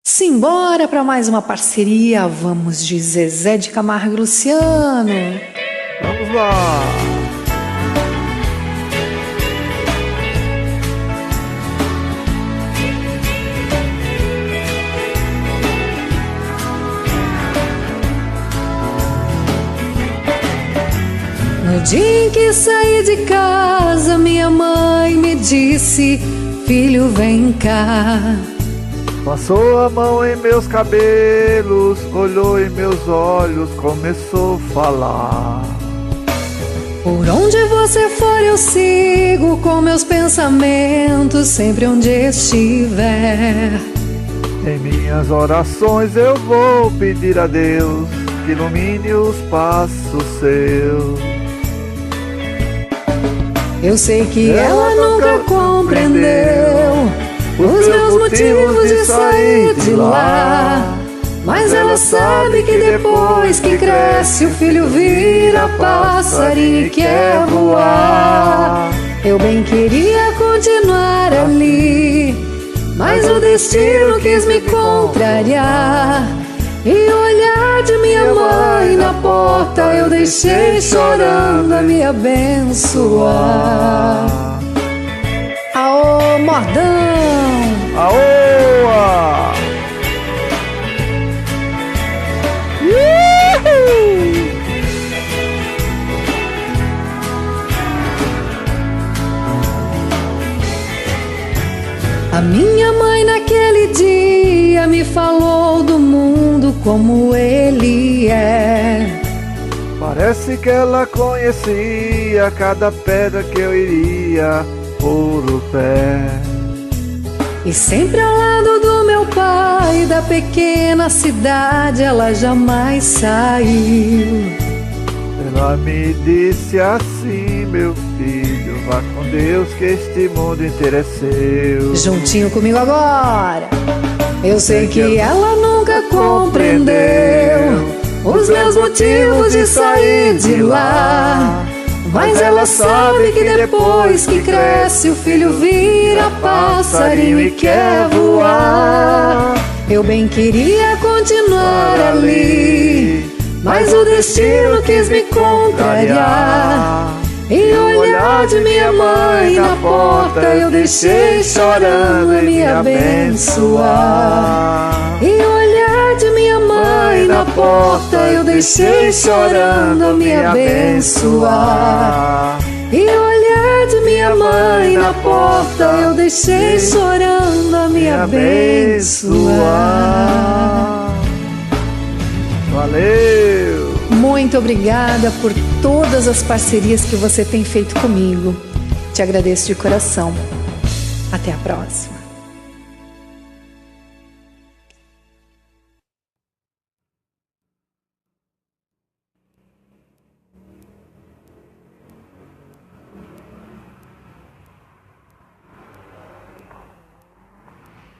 Simbora para mais uma parceria, vamos de Zezé de Camargo e Luciano. Vamos lá! No dia em que saí de casa, minha mãe me disse: filho, vem cá. Passou a mão em meus cabelos, olhou em meus olhos, começou a falar. Por onde você for eu sigo com meus pensamentos, sempre onde estiver. Em minhas orações eu vou pedir a Deus que ilumine os passos seus. Eu sei que ela nunca compreendeu os meus motivos de sair de lá, mas ela sabe que depois que cresce o filho vira passarinho e quer voar. Eu bem queria continuar ali, mas o destino quis me contrariar. E o olhar de minha mãe na porta eu deixei chorando a me abençoar. Aô, Mordão! Aoa! A minha mãe naquele dia me falou do mundo como ele é. Parece que ela conhecia cada pedra que eu iria pôr o pé. E sempre ao lado do meu pai, da pequena cidade, ela jamais saiu. Ela me disse assim: meu filho, vá com Deus que este mundo inteiro é seu. Juntinho comigo agora. Eu sei que ela nunca compreendeu os meus motivos de sair de lá, mas ela sabe que depois que cresce o filho vira passarinho e quer voar. Eu bem queria continuar ali, mas o destino quis me contrariar. E o olhar de minha mãe na porta eu deixei chorando a me abençoar. E o olhar de minha mãe na porta eu deixei chorando a me abençoar. E o olhar de minha mãe na porta eu deixei chorando a me abençoar. Valeu! Muito obrigada por todas as parcerias que você tem feito comigo. Te agradeço de coração. Até a próxima.